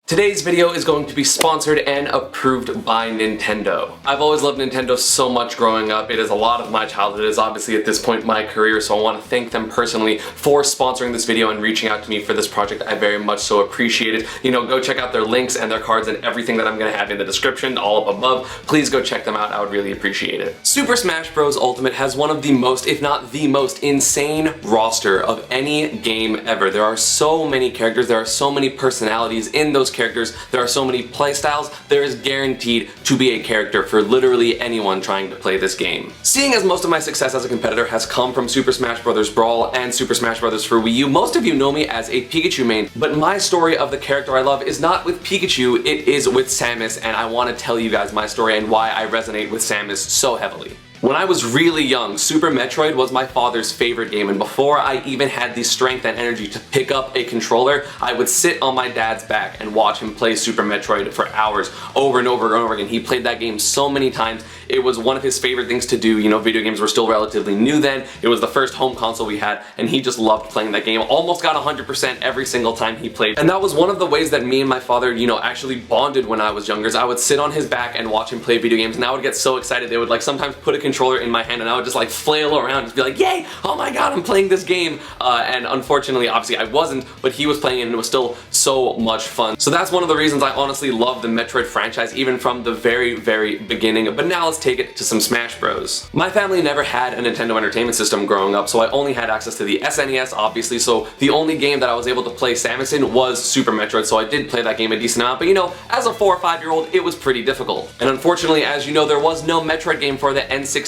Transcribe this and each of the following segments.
Today's video is going to be sponsored and approved by Nintendo. I've always loved Nintendo so much growing up. It is a lot of my childhood. It is obviously at this point my career, so I want to thank them personally for sponsoring this video and reaching out to me for this project. I very much so appreciate it. You know, go check out their links and their cards and everything that I'm going to have in the description, all up above. Please go check them out. I would really appreciate it. Super Smash Bros. Ultimate has one of the most, if not the most, insane roster of any game ever. There are so many characters. There are so many personalities in those characters. There are so many playstyles. There is guaranteed to be a character for literally anyone trying to play this game. Seeing as most of my success as a competitor has come from Super Smash Bros. Brawl and Super Smash Bros. For Wii U, most of you know me as a Pikachu main, but my story of the character I love is not with Pikachu, it is with Samus, and I want to tell you guys my story and why I resonate with Samus so heavily. When I was really young, Super Metroid was my father's favorite game, and before I even had the strength and energy to pick up a controller, I would sit on my dad's back and watch him play Super Metroid for hours, over and over and over again. He played that game so many times. It was one of his favorite things to do. You know, video games were still relatively new then. It was the first home console we had, and he just loved playing that game. Almost got 100% every single time he played. And that was one of the ways that me and my father, you know, actually bonded when I was younger. I would sit on his back and watch him play video games, and I would get so excited. They would like sometimes put a controller in my hand and I would just like flail around, just be like, yay, oh my god, I'm playing this game. And unfortunately, obviously I wasn't, but he was playing it and it was still so much fun. So that's one of the reasons I honestly love the Metroid franchise, even from the very beginning. But now let's take it to some Smash Bros. My family never had a Nintendo Entertainment System growing up, so I only had access to the SNES, obviously, so the only game that I was able to play Samus in was Super Metroid, so I did play that game a decent amount, but you know, as a 4 or 5-year-old, it was pretty difficult. And unfortunately, as you know, there was no Metroid game for the N64,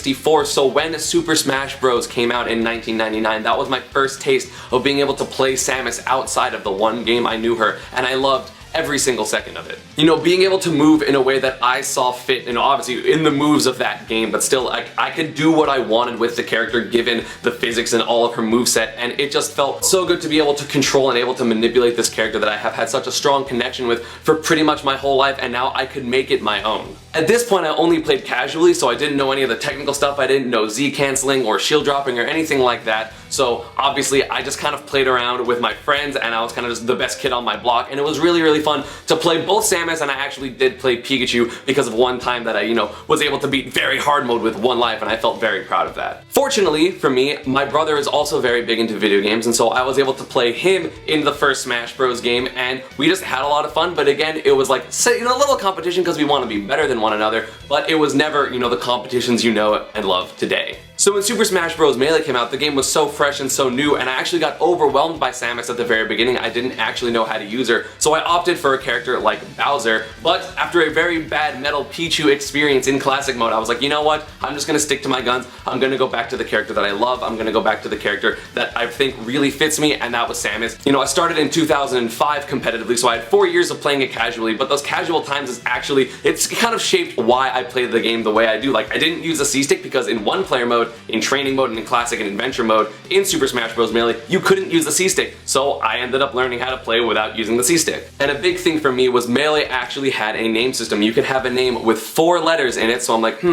so when Super Smash Bros. Came out in 1999, that was my first taste of being able to play Samus outside of the one game I knew her, and I loved every single second of it. You know, being able to move in a way that I saw fit, and obviously in the moves of that game, but still I could do what I wanted with the character given the physics and all of her moveset, and it just felt so good to be able to control and able to manipulate this character that I have had such a strong connection with for pretty much my whole life, and now I could make it my own. At this point, I only played casually, so I didn't know any of the technical stuff. I didn't know Z canceling or shield dropping or anything like that. So obviously, I just kind of played around with my friends, and I was kind of just the best kid on my block, and it was really fun to play both Samus, and I actually did play Pikachu because of one time that I, you know, was able to beat very hard mode with one life, and I felt very proud of that. Fortunately for me, my brother is also very big into video games, and so I was able to play him in the first Smash Bros. Game, and we just had a lot of fun, but again, it was like, you know, a little competition because we want to be better than one another, but it was never, you know, the competitions you know and love today. So when Super Smash Bros. Melee came out, the game was so fresh and so new, and I actually got overwhelmed by Samus at the very beginning. I didn't actually know how to use her, so I opted for a character like Bowser, but after a very bad Metal Pichu experience in Classic Mode, I was like, you know what, I'm just gonna stick to my guns. I'm gonna go back to the character that I love. I'm gonna go back to the character that I think really fits me, and that was Samus. You know, I started in 2005 competitively, so I had 4 years of playing it casually, but those casual times is actually, it's kind of shaped why I play the game the way I do. Like, I didn't use a C-stick because in one player mode, in training mode and in classic and adventure mode, in Super Smash Bros. Melee, you couldn't use the C-stick, so I ended up learning how to play without using the C-stick. And a big thing for me was Melee actually had a name system. You could have a name with 4 letters in it, so I'm like,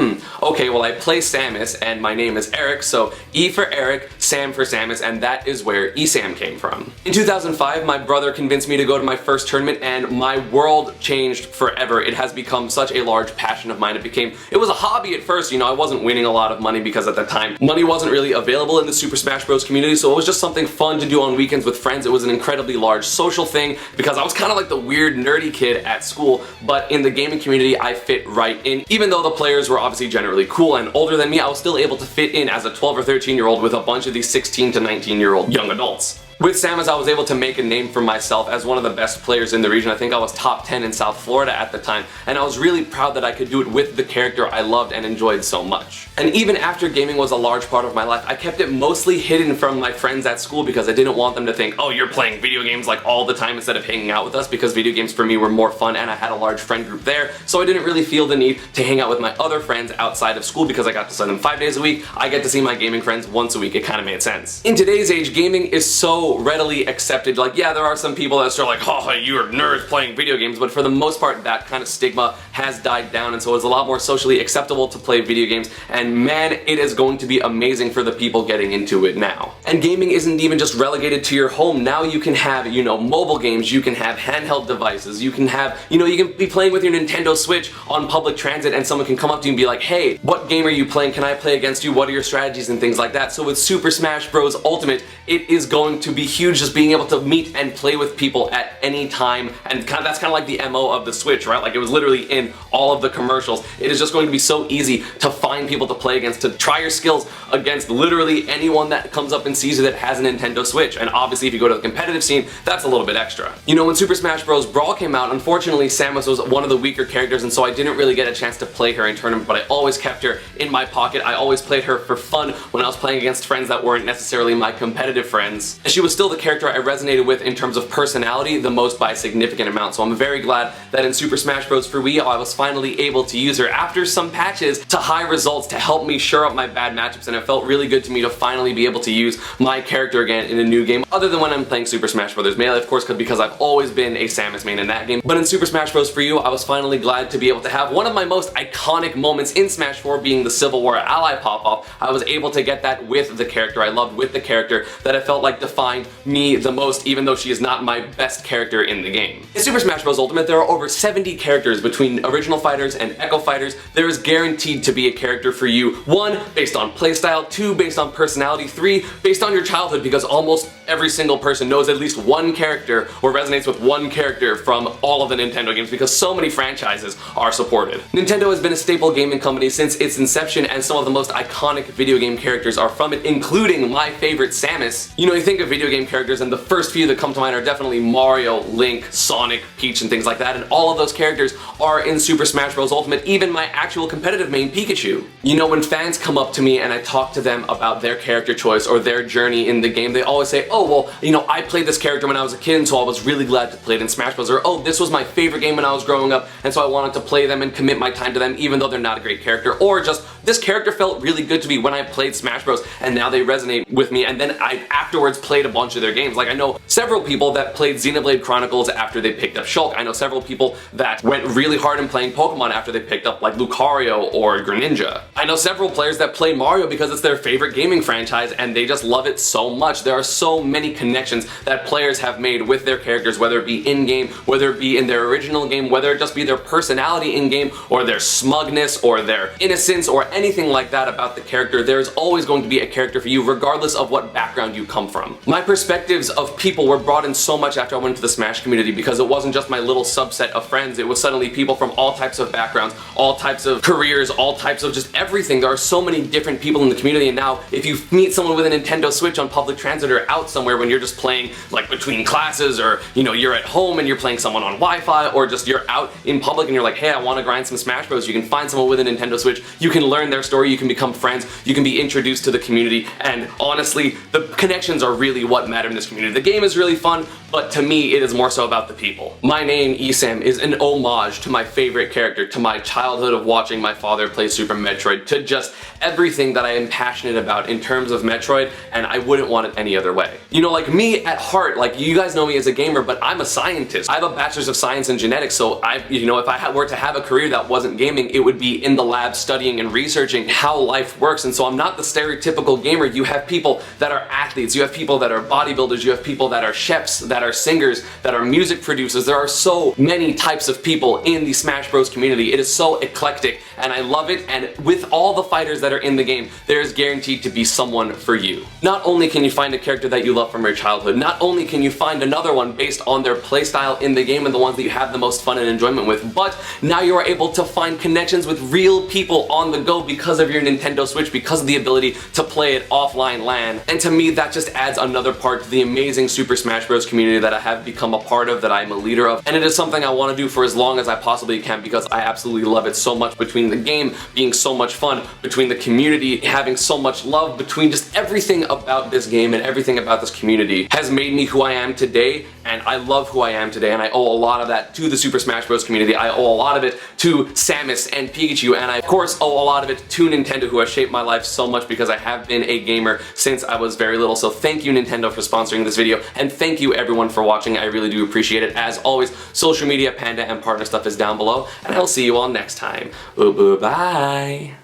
okay, well I play Samus, and my name is Eric, so E for Eric, Sam for Samus, and that is where ESAM came from. In 2005, my brother convinced me to go to my first tournament, and my world changed forever. It has become such a large passion of mine. It was a hobby at first, you know, I wasn't winning a lot of money because at the time, money wasn't really available in the Super Smash Bros. Community, so it was just something fun to do on weekends with friends. It was an incredibly large social thing because I was kind of like the weird nerdy kid at school, but in the gaming community I fit right in. Even though the players were obviously generally cool and older than me, I was still able to fit in as a 12 or 13-year-old with a bunch of these 16 to 19-year-old young adults. With Samus, I was able to make a name for myself as one of the best players in the region. I think I was top 10 in South Florida at the time, and I was really proud that I could do it with the character I loved and enjoyed so much. And even after gaming was a large part of my life, I kept it mostly hidden from my friends at school because I didn't want them to think, oh, you're playing video games like all the time instead of hanging out with us, because video games for me were more fun and I had a large friend group there, so I didn't really feel the need to hang out with my other friends outside of school because I got to see them 5 days a week. I get to see my gaming friends once a week. It kind of made sense. In today's age, gaming is so so readily accepted. Like, yeah, there are some people that are like, oh, you're nerds playing video games, but for the most part, that kind of stigma has died down, and so it's a lot more socially acceptable to play video games, and man, it is going to be amazing for the people getting into it now. And gaming isn't even just relegated to your home. Now you can have, you know, mobile games, you can have handheld devices, you can have, you know, you can be playing with your Nintendo Switch on public transit and someone can come up to you and be like, hey, what game are you playing? Can I play against you? What are your strategies and things like that? So with Super Smash Bros. Ultimate, it is going to be huge just being able to meet and play with people at any time, and that's kind of like the MO of the Switch, right? Like, it was literally in all of the commercials. It is just going to be so easy to find people to play against, to try your skills against literally anyone that comes up and sees you that has a Nintendo Switch. And obviously if you go to the competitive scene, that's a little bit extra. You know, when Super Smash Bros. Brawl came out, unfortunately Samus was one of the weaker characters, and so I didn't really get a chance to play her in tournament, but I always kept her in my pocket. I always played her for fun when I was playing against friends that weren't necessarily my competitive friends. And she was still the character I resonated with in terms of personality the most by a significant amount, so I'm very glad that in Super Smash Bros. For Wii I was finally able to use her after some patches to high results to help me shore up my bad matchups, and it felt really good to me to finally be able to use my character again in a new game, other than when I'm playing Super Smash Bros. Melee, of course, because I've always been a Samus main in that game. But in Super Smash Bros. For You, I was finally glad to be able to have one of my most iconic moments in Smash 4 being the Civil War ally pop-off. I was able to get that with the character I loved, with the character that I felt like defined me the most, even though she is not my best character in the game. In Super Smash Bros. Ultimate, there are over 70 characters between original fighters and Echo fighters. There is guaranteed to be a character for you. 1, based on playstyle, 2, based on personality, 3, based on your childhood, because almost every single person knows at least one character or resonates with one character from all of the Nintendo games, because so many franchises are supported. Nintendo has been a staple gaming company since its inception, and some of the most iconic video game characters are from it, including my favorite Samus. You know, you think of video game characters and the first few that come to mind are definitely Mario, Link, Sonic, Peach, and things like that, and all of those characters are in Super Smash Bros. Ultimate, even my actual competitive main, Pikachu. You know, when fans come up to me and I talk to them about their character choice or their journey in the game, they always say, oh, well, you know, I played this character when I was a kid, and so I was really glad to play it in Smash Bros. Or, oh, this was my favorite game when I was growing up, and so I wanted to play them and commit my time to them even though they're not a great character. Or just, this character felt really good to me when I played Smash Bros. And now they resonate with me, and then I afterwards played a bunch of their games. Like, I know several people that played Xenoblade Chronicles after they picked up Shulk. I know several people that went really hard in playing Pokemon after they picked up like Lucario or Greninja. I know several players that play Mario because it's their favorite gaming franchise and they just love it so much. There are so many connections that players have made with their characters, whether it be in-game, whether it be in their original game, whether it just be their personality in-game, or their smugness, or their innocence, or anything like that about the character. There's always going to be a character for you, regardless of what background you come from. My perspectives of people were broadened so much after I went into the Smash community, because it wasn't just my little subset of friends, it was suddenly people from all types of backgrounds, all types of careers, all types of just everything. There are so many different people in the community, and now if you meet someone with a Nintendo Switch on public transit or out somewhere when you're just playing like between classes, or you know, you're at home and you're playing someone on Wi-Fi, or just you're out in public and you're like, hey, I want to grind some Smash Bros. You can find someone with a Nintendo Switch, you can learn their story, you can become friends, you can be introduced to the community, and honestly, the connections are really what matter in this community. The game is really fun, but to me, it is more so about the people. My name, ESAM, is an homage to my favorite character, to my childhood of watching my father play Super Metroid, to just everything that I am passionate about in terms of Metroid, and I wouldn't want it any other way. You know, like me at heart, like you guys know me as a gamer, but I'm a scientist. I have a bachelor's of science in genetics, so you know, if I were to have a career that wasn't gaming, it would be in the lab studying and researching how life works, and so I'm not the stereotypical gamer. You have people that are athletes, you have people that are bodybuilders, you have people that are chefs, that are singers, that are music producers. There are so many types of people in the Smash Bros community. It is so eclectic, and I love it, and with all the fighters that are in the game, there is guaranteed to be someone for you. Not only can you find a character that you love from your childhood, not only can you find another one based on their playstyle in the game and the ones that you have the most fun and enjoyment with, but now you are able to find connections with real people on the go because of your Nintendo Switch, because of the ability to play it offline LAN. And to me, that just adds another part to the amazing Super Smash Bros community that I have become a part of, that I'm a leader of, and it is something I want to do for as long as I possibly can, because I absolutely love it so much. Between the game being so much fun, between the community having so much love, between just everything about this game and everything about this community has made me who I am today, and I love who I am today, and I owe a lot of that to the Super Smash Bros community. I owe a lot of it to Samus and Pikachu, and I of course owe a lot of of it to Nintendo, who has shaped my life so much because I have been a gamer since I was very little. So thank you, Nintendo, for sponsoring this video, and thank you everyone for watching. I really do appreciate it. As always, social media, Panda, and partner stuff is down below, and I'll see you all next time. Bye.